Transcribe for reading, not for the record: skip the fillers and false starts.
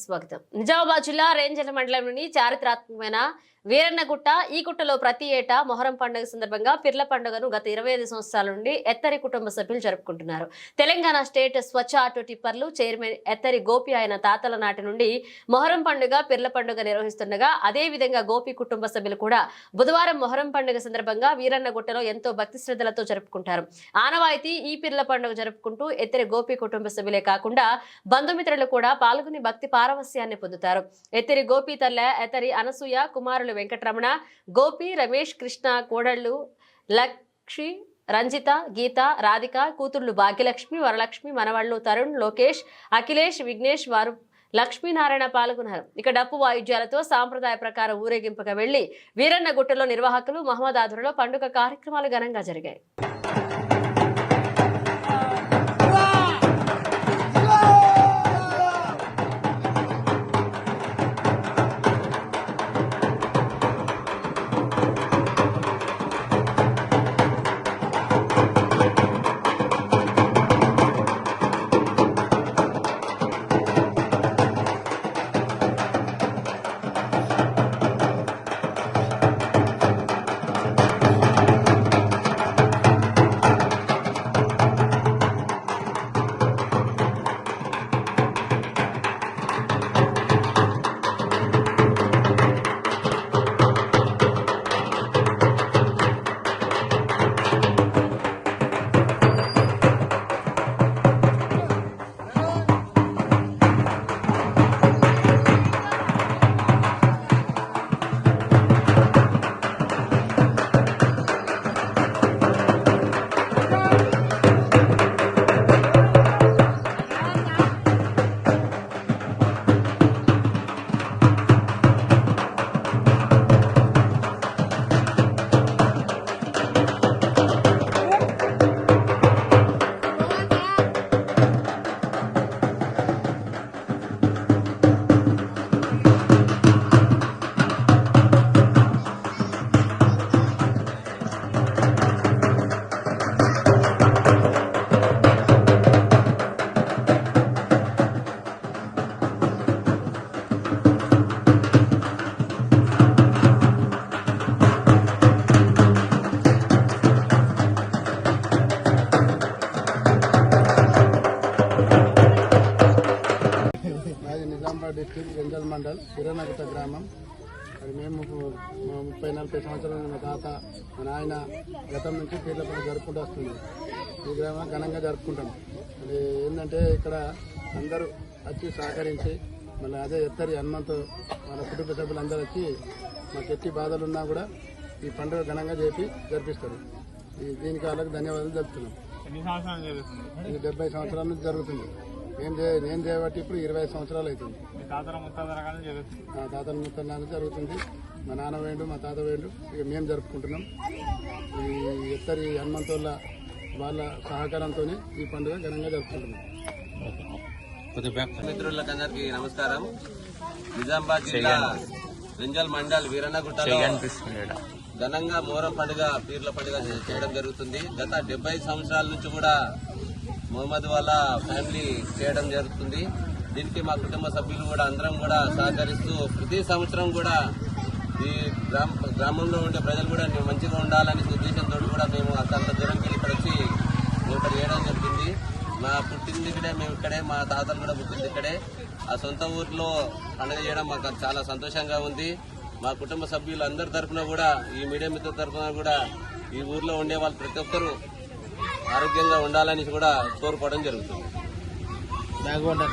స్వాగతం. నిజామాబాద్ జిల్లా రేంజర్ల మండలంలోని చారిత్రాత్మకమైన వీరన్నగుట్ట ఈ గుట్టలో ప్రతి ఏటా మొహరం పండుగ సందర్భంగా పిర్ల పండుగను గత 25 సంవత్సరాల నుండి ఎత్తరి కుటుంబ సభ్యులు జరుపుకుంటున్నారు. తెలంగాణ స్టేట్ స్వచ్ఛ ఆటో టిప్పర్లు చైర్మన్ ఎత్తరి గోపి ఆయన తాతల నాటి నుండి మొహరం పండుగ పిర్ల పండుగ నిర్వహిస్తుండగా అదే విధంగా గోపి కుటుంబ సభ్యులు కూడా బుధవారం మొహరం పండుగ సందర్భంగా వీరన్నగుట్టలో ఎంతో భక్తి శ్రద్ధలతో జరుపుకుంటారు. ఆనవాయితీ ఈ పిర్ల పండుగ జరుపుకుంటూ ఎత్తరి గోపి కుటుంబ సభ్యులే కాకుండా బంధుమిత్రులు కూడా పాల్గొని భక్తి పారవస్యాన్ని పొందుతారు. ఎత్తరి గోపి తల్ల ఎత్తరి అనసూయ కుమారులు వెంకటరమణ, గోపి, రమేష్, కృష్ణ, కోడళ్లు లక్ష్మి, రంజిత, గీత, రాధిక, కూతుళ్లు భాగ్యలక్ష్మి, వరలక్ష్మి, మనవాళ్లు తరుణ్, లోకేష్, అఖిలేష్, విఘ్నేష్ వారు లక్ష్మీనారాయణ పాల్గొన్నారు. ఇక డప్పు వాయిద్యాలతో సాంప్రదాయ ప్రకారం ఊరేగింపుగా వెళ్లి వీరన్నగుట్టలో నిర్వాహకులు మహమ్మద్ ఆధ్వర్యంలో పండుగ కార్యక్రమాలు ఘనంగా జరిగాయి. నిజామాబాద్ డిస్ట్రిక్ట్ రేంజర్ల మండల్ వీరన్నగుట్ట గ్రామం. అది మేము 30-40 సంవత్సరాలు మా తాత మా నాయన గతం నుంచి పీర్ల పండుగ జరుపుకుంటూ వస్తుంది. ఈ గ్రామం ఘనంగా జరుపుకుంటాం. అది ఏంటంటే ఇక్కడ అందరూ వచ్చి సహకరించి మళ్ళీ అదే ఎత్తరి హనుమంతు మన కుటుంబ సభ్యులందరూ వచ్చి మాకు ఎట్టి బాధలు ఉన్నా కూడా ఈ పండుగ ఘనంగా జరిపిస్తారు. దీనికి వాళ్ళకి ధన్యవాదాలు జరుపుతున్నాం. ఇది 70 సంవత్సరాల నుంచి జరుగుతుంది. నేను చేయబట్టి ఇప్పుడు 20 సంవత్సరాలు అవుతుంది. తాతల ముత్తాల జరుగుతుంది. మా నాన్న వేండు, మా తాత వేండు, ఇక మేము జరుపుకుంటున్నాం. ఈ ఎత్తరి హనుమంతుల వాళ్ళ సహకారంతో ఈ పండుగ ఘనంగా జరుపుకుంటున్నాం. మిత్రులందరికీ నమస్కారం. నిజామాబాద్ జిల్లా రేంజర్ల మండల్ వీరన్నగుట్టలో ఘనంగా మొహరం పండుగ పీర్ల పండుగ చేయడం జరుగుతుంది. గత 70 సంవత్సరాల నుంచి కూడా మహమ్మద్ వాళ్ళ ఫ్యామిలీ చేయడం జరుగుతుంది. దీనికి మా కుటుంబ సభ్యులు కూడా అందరం కూడా సహకరిస్తూ ప్రతి సంవత్సరం కూడా ఈ గ్రామంలో ఉండే ప్రజలు కూడా మంచిగా ఉండాలనే ఉద్దేశంతో కూడా మేము అంత దూరంకి ఇక్కడ వచ్చి ఇక్కడ చేయడం జరిగింది. మా పుట్టింది ఇక్కడే, మేము ఇక్కడే, మా తాతలు కూడా పుట్టింది ఇక్కడే. ఆ సొంత ఊర్లో పండుగ చేయడం మాకు చాలా సంతోషంగా ఉంది. మా కుటుంబ సభ్యులు అందరి తరఫున కూడా, ఈ మీడియా మిత్రుల తరఫున కూడా ఈ ఊర్లో ఉండే వాళ్ళు ప్రతి ఒక్కరూ ఆరోగ్యంగా ఉండాలని కూడా కోరుకోవడం జరుగుతుంది.